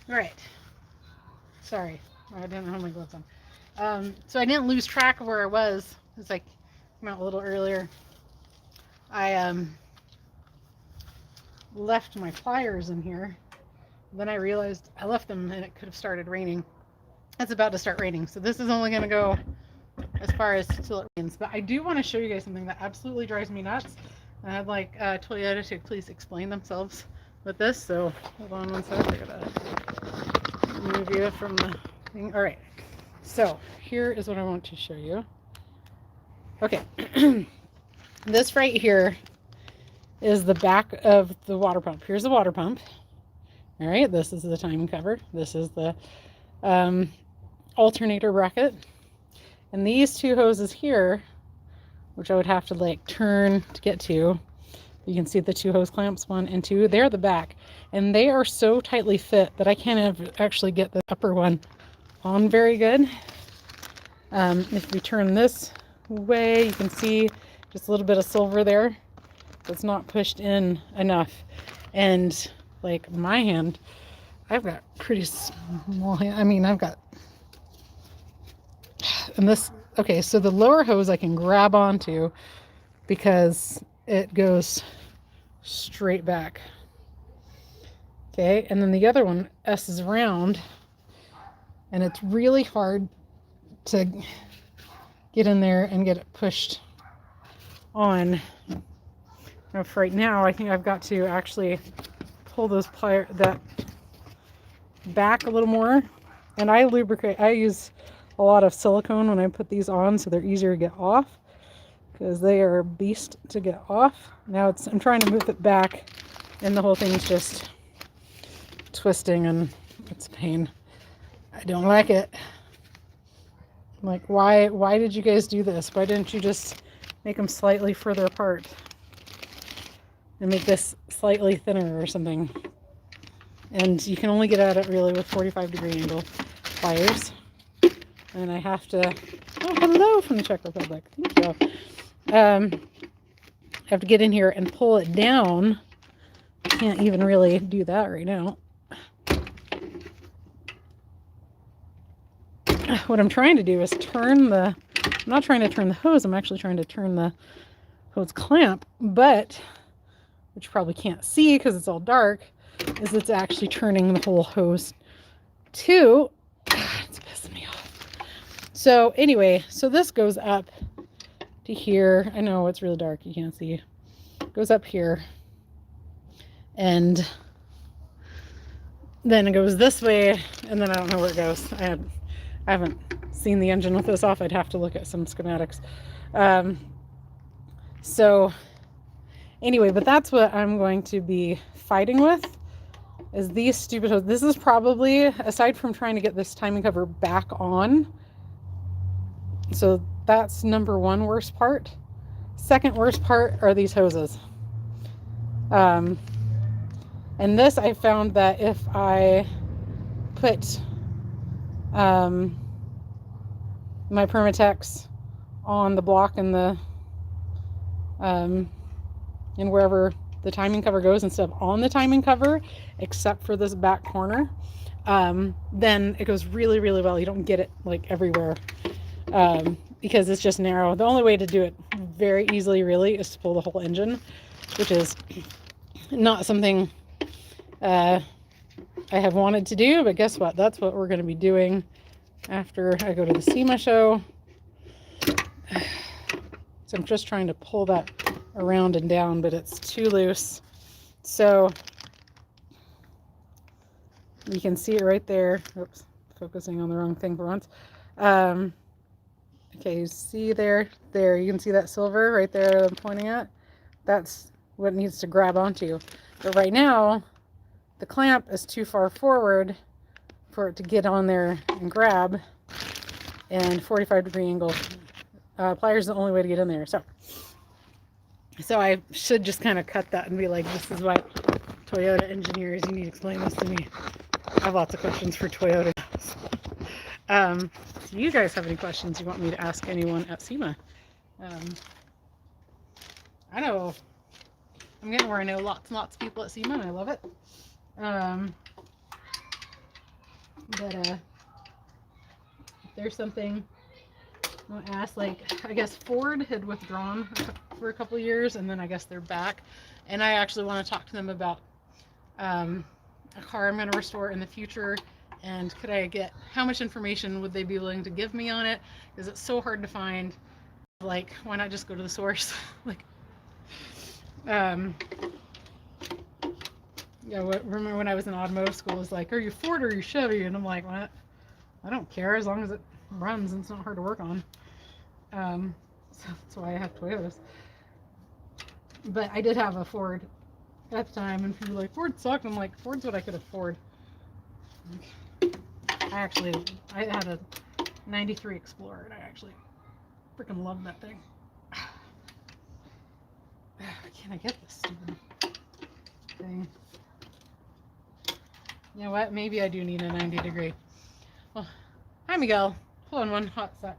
All right. Sorry, I didn't have my gloves on. So I didn't lose track of where I was. It was like came out a little earlier. I left my pliers in here. Then I realized I left them and it could have started raining. It's about to start raining, so this is only going to go as far as till it rains. But I do want to show you guys something that absolutely drives me nuts. And I'd like Toyota to please explain themselves with this. So hold on one sec. I gotta move you from the thing. All right. So here is what I want to show you. Okay. This right here is the back of the water pump. Here's the water pump. All right. This is the timing cover. This is the alternator bracket. And these two hoses here, which I would have to like turn to get to, you can see the two hose clamps, 1 and 2, they're the back. And they are so tightly fit that I can't actually get the upper one on very good. If we turn this way, you can see just a little bit of silver there. It's not pushed in enough. And like my hand, I've got pretty small hand. I mean, I've got, and this, okay, so the lower hose I can grab onto because it goes straight back. Okay, and then the other one, S is round, and it's really hard to get in there and get it pushed on. Now for right now, I think I've got to actually pull those pliers, that back a little more. And I lubricate, I use a lot of silicone when I put these on so they're easier to get off because they are a beast to get off. Now I'm trying to move it back and the whole thing's just twisting and it's a pain. I don't like it. Like, why did you guys do this? Why didn't you just make them slightly further apart and make this slightly thinner or something? And you can only get at it really with 45-degree angle pliers. And I have to, oh, hello from the Czech Republic. Thank you. I have to get in here and pull it down. Can't even really do that right now. What I'm trying to do is turn the, I'm not trying to turn the hose, I'm actually trying to turn the hose clamp, but, which you probably can't see because it's all dark, is it's actually turning the whole hose to, it's pissing me off. So anyway, so this goes up to here. I know it's really dark, you can't see. It goes up here. And then it goes this way, and then I don't know where it goes. I haven't seen the engine with this off. I'd have to look at some schematics. So anyway, but that's what I'm going to be fighting with, is these stupid hoses. This is probably, aside from trying to get this timing cover back on, so that's number one worst part. Second worst part are these hoses. And this, I found that if I put my Permatex on the block and the and wherever the timing cover goes instead of on the timing cover, except for this back corner, then it goes really, really well. You don't get it like everywhere because it's just narrow. The only way to do it very easily really is to pull the whole engine, which is not something I have wanted to do, but guess what? That's what we're going to be doing after I go to the SEMA show. So I'm just trying to pull that around and down, but it's too loose. So you can see it right there. Oops, focusing on the wrong thing for once. Okay, you see there, you can see that silver right there I'm pointing at. That's what it needs to grab onto. But right now, the clamp is too far forward for it to get on there and grab, and 45-degree angle pliers is the only way to get in there. So I should just kind of cut that and be like, this is what Toyota engineers, you need to explain this to me. I have lots of questions for Toyota. Do you guys have any questions you want me to ask anyone at SEMA? I know I'm getting where I know lots and lots of people at SEMA, and I love it. But if there's something I'll ask, like, I guess Ford had withdrawn for a couple of years, and then I guess they're back. And I actually want to talk to them about a car I'm going to restore in the future, and could I get, how much information would they be willing to give me on it? Because it's so hard to find. Like, why not just go to the source? Like, yeah, remember when I was in automotive school, it was like, are you Ford or are you Chevy? And I'm like, what? I don't care as long as it runs and it's not hard to work on. So that's why I have Toyotas. But I did have a Ford at the time, and people were like, Ford sucked. I'm like, Ford's what I could afford. I had a 93 Explorer, and I actually freaking loved that thing. Can I get this stupid thing? You know what? Maybe I do need a 90 degree. Well, hi, Miguel. Hold on one hot sec.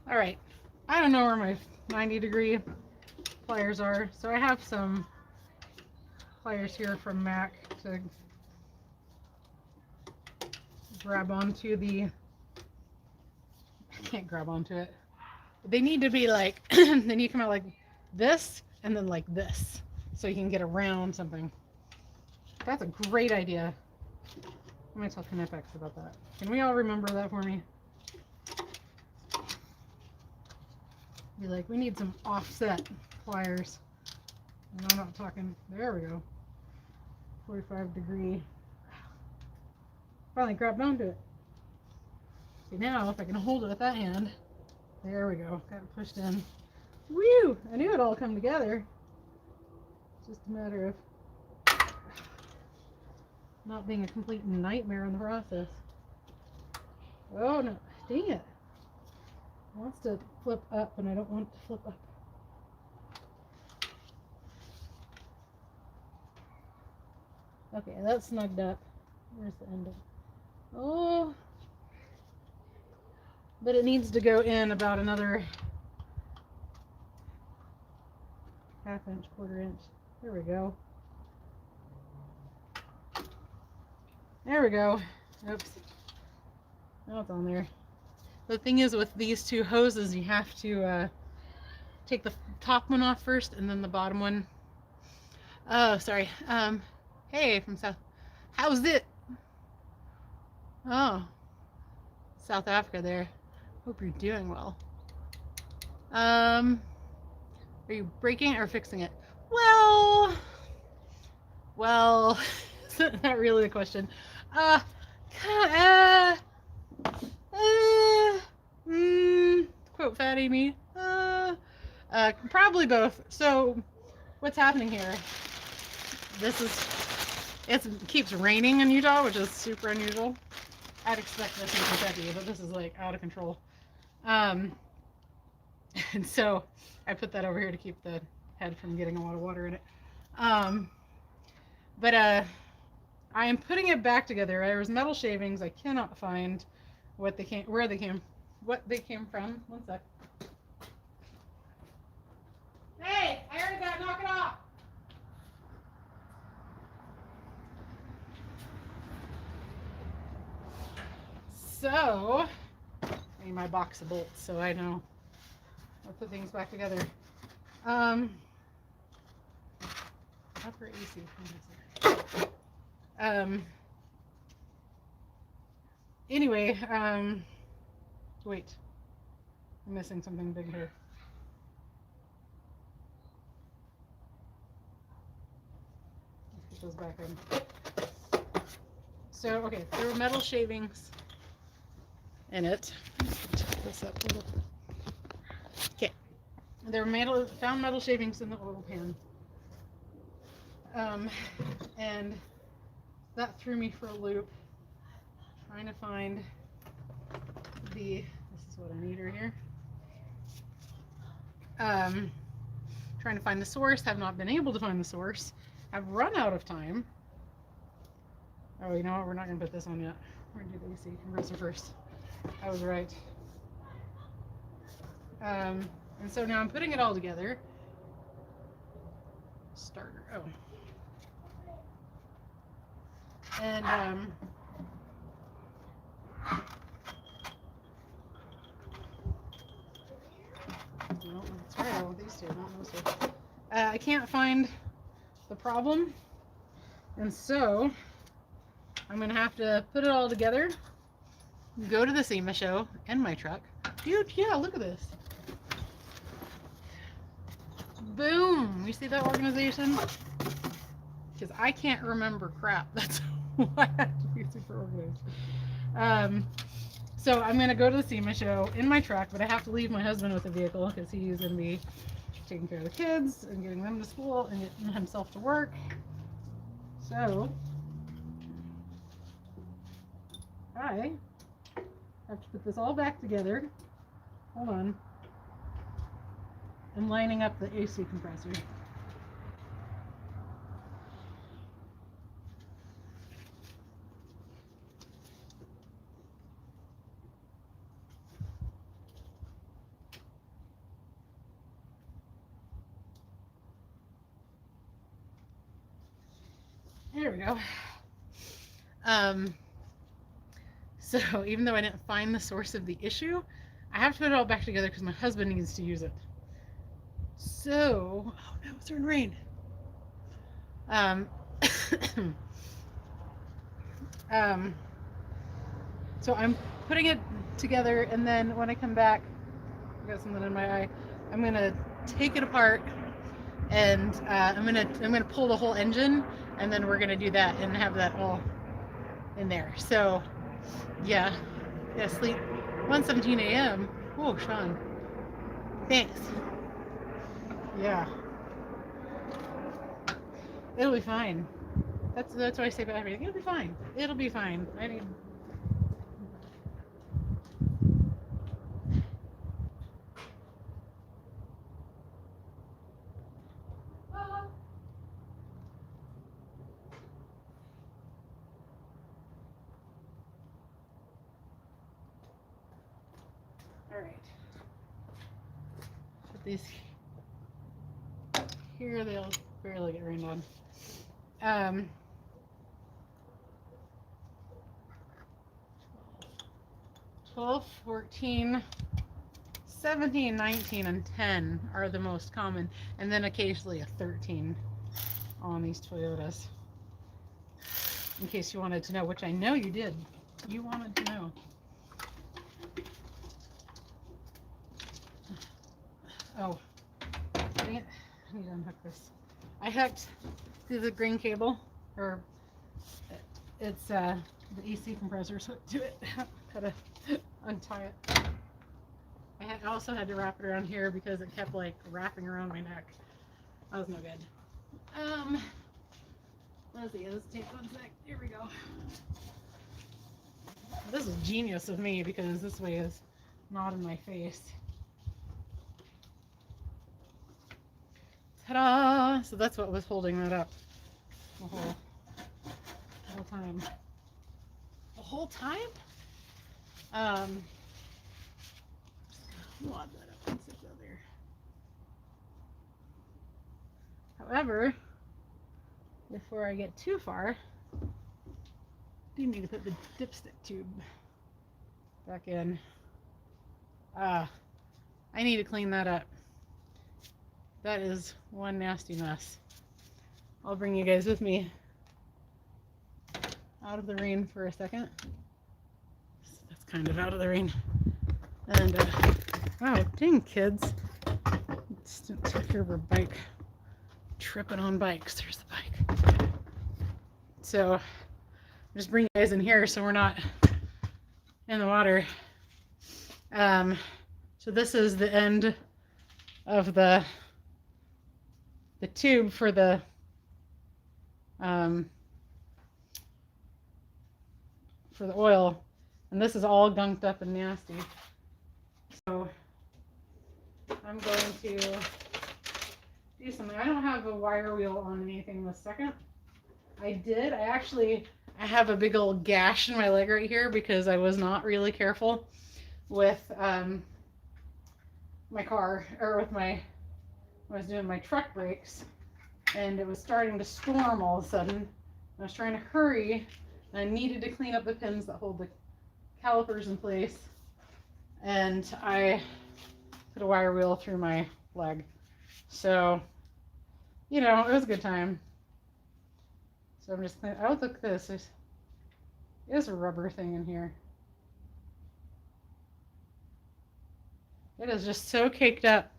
All right, I don't know where my 90 degree pliers are, so I have some pliers here from Mac to grab onto the, I can't grab onto it. They need to be like, they need to come out like this and then like this, so you can get around something. That's a great idea. I'm gonna tell Kinepex about that. Can we all remember that for me? Be like, we need some offset pliers. And I'm not talking, there we go. 45 degree. Finally grabbed onto it. See, now if I can hold it with that hand, there we go. Got it pushed in. Woo! I knew it'd all come together. It's just a matter of not being a complete nightmare in the process. Oh no, dang it. It wants to flip up and I don't want it to flip up. Okay, that's snugged up. Where's the end of it? Oh, but it needs to go in about another ½ inch, quarter inch. There we go. There we go. Oops. Now it's on there. The thing is, with these two hoses, you have to take the top one off first and then the bottom one. Oh, sorry. Hey, from South. How's it? Oh, South Africa there. Hope you're doing well. Are you breaking or fixing it? Well, not really the question. Quote Fat Amy. Probably both. So, what's happening here? It keeps raining in Utah, which is super unusual. I'd expect this in Kentucky, but this is like out of control. And so I put that over here to keep the head from getting a lot of water in it. But I am putting it back together. There was metal shavings. I cannot find where they came from. One sec. Hey, I heard that. Knock it off. So, I need my box of bolts so I know I'll put things back together. Upper AC. Anyway, wait. I'm missing something big here. Let's put those back in. So, okay, there were metal shavings in it. Check this up a little. Okay. There were found metal shavings in the oil pan. And that threw me for a loop. Trying to find this is what I need right here. Trying to find the source, have not been able to find the source. I've run out of time. Oh, you know what? We're not going to put this on yet. We're going to do the AC compressor first. I was right. And so now I'm putting it all together. Starter. Oh. And, no, that's right. I want these two, not those two. I can't find the problem. And so I'm going to have to put it all together, go to the SEMA show in my truck. Dude, yeah, look at this. Boom! You see that organization? Because I can't remember crap. That's why I have to be super organized. So I'm going to go to the SEMA show in my truck, but I have to leave my husband with the vehicle because he's going to be taking care of the kids and getting them to school and getting himself to work. So I have to put this all back together. Hold on. I'm lining up the AC compressor. There we go. So even though I didn't find the source of the issue, I have to put it all back together because my husband needs to use it. So, oh no, it's starting to rain. So I'm putting it together, and then when I come back, I got something in my eye. I'm gonna take it apart, and I'm gonna pull the whole engine, and then we're gonna do that and have that all in there. So, yeah, sleep 1:17 a.m. Oh, Sean, thanks. Yeah, it'll be fine. That's what I say about everything. It'll be fine. It'll be fine. I need. All right. Put these here. They'll barely get rained on. 12, 14, 17, 19, and 10 are the most common, and then occasionally a 13 on these Toyotas. In case you wanted to know, which I know you did. You wanted to know. Oh, dang it. I need to unhook this. I hooked through the green cable, or it's the AC compressor's hooked to it. Had to untie it. I also had to wrap it around here because it kept like wrapping around my neck. That was no good. Let's see, let's take one sec. Here we go. This is genius of me because this way is not in my face. Ta-da! So that's what was holding that up the whole time. The whole time? Wad that up and sit that there. However, before I get too far, I do need to put the dipstick tube back in. I need to clean that up. That is one nasty mess. I'll bring you guys with me out of the rain for a second. That's kind of out of the rain. And, wow, dang kids. Let's take care of our bike. Tripping on bikes. There's the bike. So, just bring you guys in here so we're not in the water. So this is the end of the tube for the oil, and this is all gunked up and nasty. So I'm going to do something. I don't have a wire wheel on anything this second. I have a big old gash in my leg right here because I was not really careful with my car, or with I was doing my truck brakes, and it was starting to storm all of a sudden. I was trying to hurry, and I needed to clean up the pins that hold the calipers in place, and I put a wire wheel through my leg. So, you know, it was a good time. So I'm just cleaning. Oh, look at this. There's a rubber thing in here. It is just so caked up.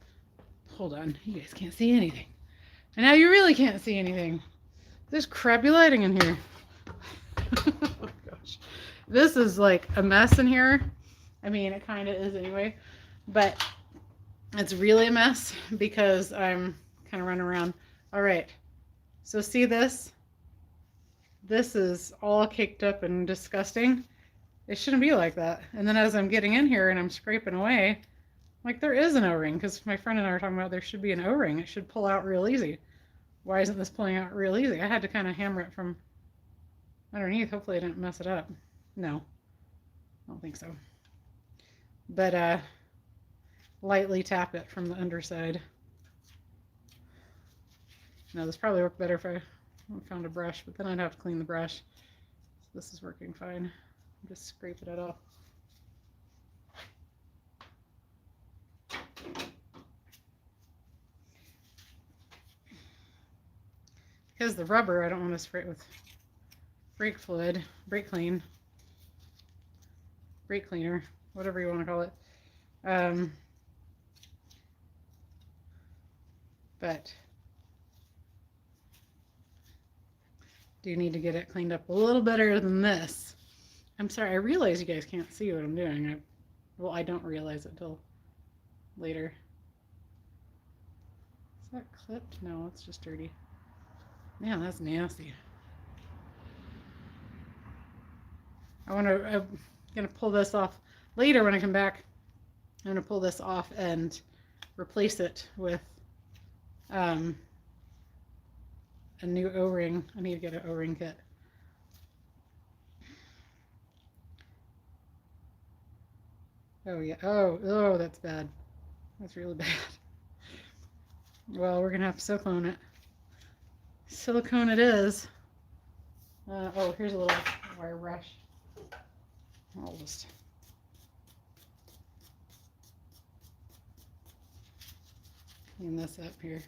Hold on, you guys can't see anything. And now you really can't see anything. There's crappy lighting in here. Oh gosh. This is like a mess in here. I mean, it kind of is anyway, but it's really a mess because I'm kind of running around. All right, so see this? This is all caked up and disgusting. It shouldn't be like that. And then as I'm getting in here and I'm scraping away, like, there is an O-ring, because my friend and I were talking about there should be an O-ring. It should pull out real easy. Why isn't this pulling out real easy? I had to kind of hammer it from underneath. Hopefully I didn't mess it up. No, I don't think so. But lightly tap it from the underside. No, this probably worked better if I found a brush, but then I'd have to clean the brush. So this is working fine. I'm just scraping it off. Because the rubber, I don't want to spray it with brake fluid, brake cleaner, whatever you want to call it. But do need to get it cleaned up a little better than this. I'm sorry, I realize you guys can't see what I'm doing. Well, I don't realize it till later. Is that clipped? No, it's just dirty. Man, that's nasty. I'm gonna pull this off later when I come back. I'm gonna pull this off and replace it with a new O-ring. I need to get an O-ring kit. Oh yeah. Oh, that's bad. That's really bad. Well, we're gonna have to silicone it. Silicone it is. Oh, here's a little wire brush. I'll just clean this up here.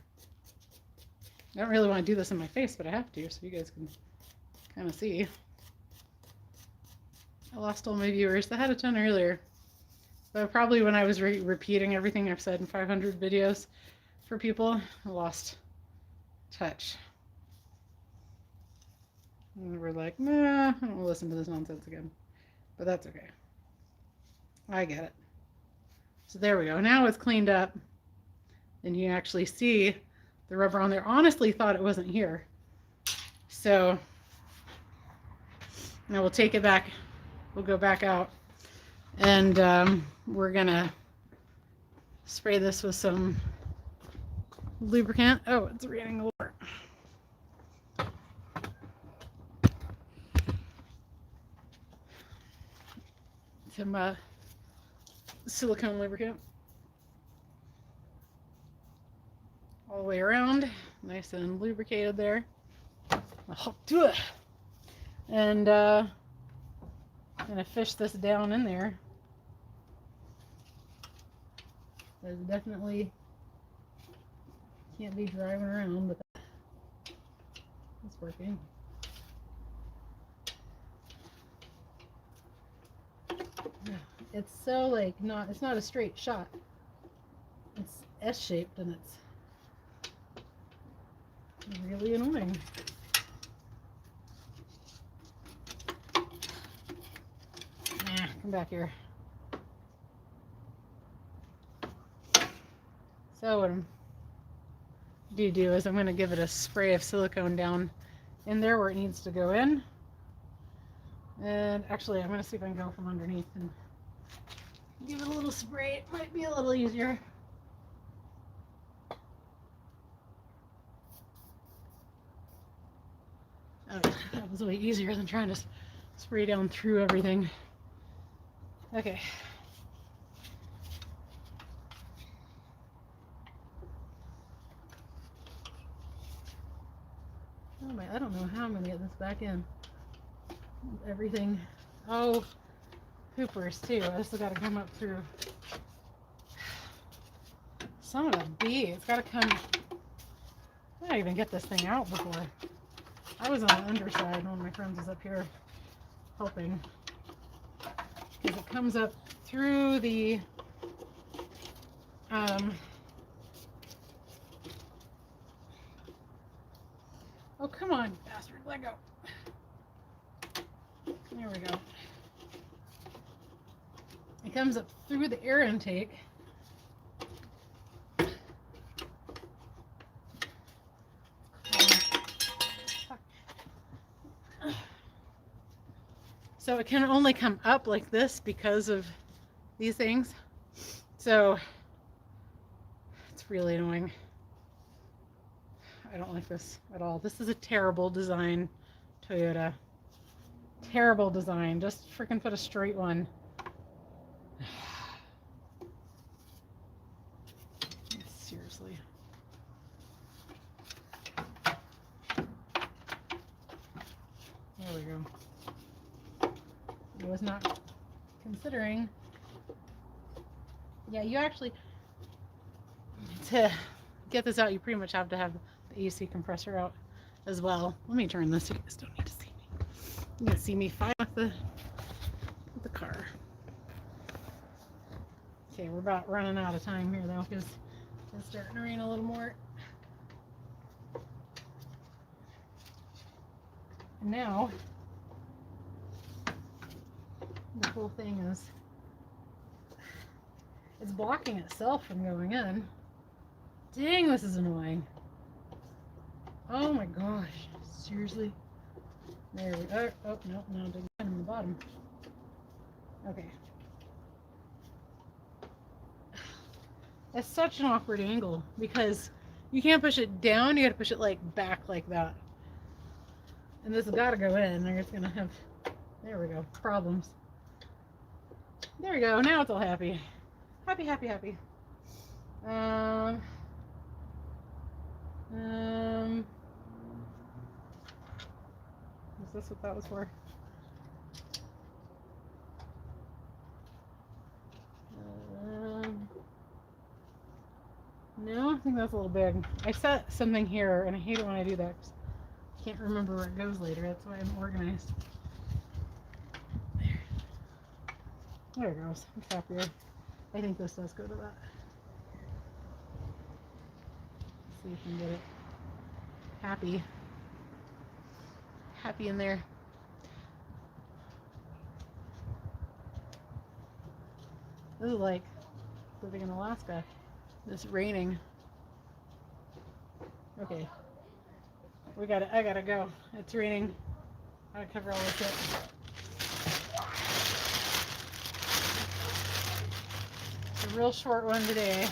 I don't really want to do this in my face, but I have to, so you guys can kind of see. I lost all my viewers. I had a ton earlier. But probably when I was repeating everything I've said in 500 videos for people, I lost touch. And we're like, nah, I don't want to listen to this nonsense again. But that's okay. I get it. So there we go. Now it's cleaned up. And you actually see the rubber on there. Honestly thought it wasn't here. So now we'll take it back. We'll go back out. And we're going to spray this with some lubricant. Oh, it's raining a lot. Some silicone lubricant all the way around, nice and lubricated there. I'll do it, and I'm gonna fish this down in there. There's definitely can't be driving around, but it's working. It's so like it's not a straight shot. It's S-shaped and it's really annoying. come back here. So what I'm do is I'm going to give it a spray of silicone down in there where it needs to go in. And actually, I'm going to see if I can go from underneath and give it a little spray. It might be a little easier. Oh, that was way easier than trying to spray down through everything. Okay. Oh my, I don't know how I'm going to get this back in. Everything. Oh, hoopers too. I still got to come up through. Son of a bee. It's got to come. I didn't even get this thing out before. I was on the underside. One of my friends was up here helping. Because it comes up through the oh, come on, bastard. Let go. There we go. It comes up through the air intake. So it can only come up like this because of these things. So it's really annoying. I don't like this at all. This is a terrible design, Toyota. Terrible design. Just freaking put a straight one. Seriously. There we go. I was not considering. Yeah, you actually, to get this out, you pretty much have to have the AC compressor out as well. Let me turn this so you guys don't need to see me. You can see me fight with the car. Okay, we're about running out of time here though, because it's starting to rain a little more. And now the whole thing is, it's blocking itself from going in. Dang, this is annoying. Oh my gosh, seriously? There we go. Oh, no, no, didn't get him in the bottom. Okay. It's such an awkward angle because you can't push it down, you gotta push it like back like that. And this has gotta go in, or it's gonna have, there we go, problems. There we go, now it's all happy. Happy, happy, happy. Is this what that was for? No, I think that's a little big. I set something here, and I hate it when I do that. I can't remember where it goes later. That's why I'm organized. There it goes. It's happier. I think this does go to that. Let's see if we can get it happy. Happy in there. This is like living in Alaska. It's raining. Okay. I gotta go. It's raining. I gotta cover all this up. It's a real short one today.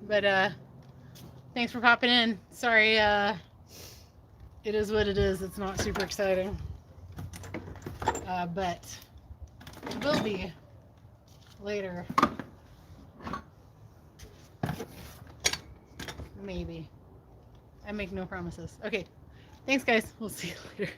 But thanks for popping in. Sorry, it is what it is. It's not super exciting. But it will be later. Maybe. I make no promises. Okay. Thanks, guys. We'll see you later.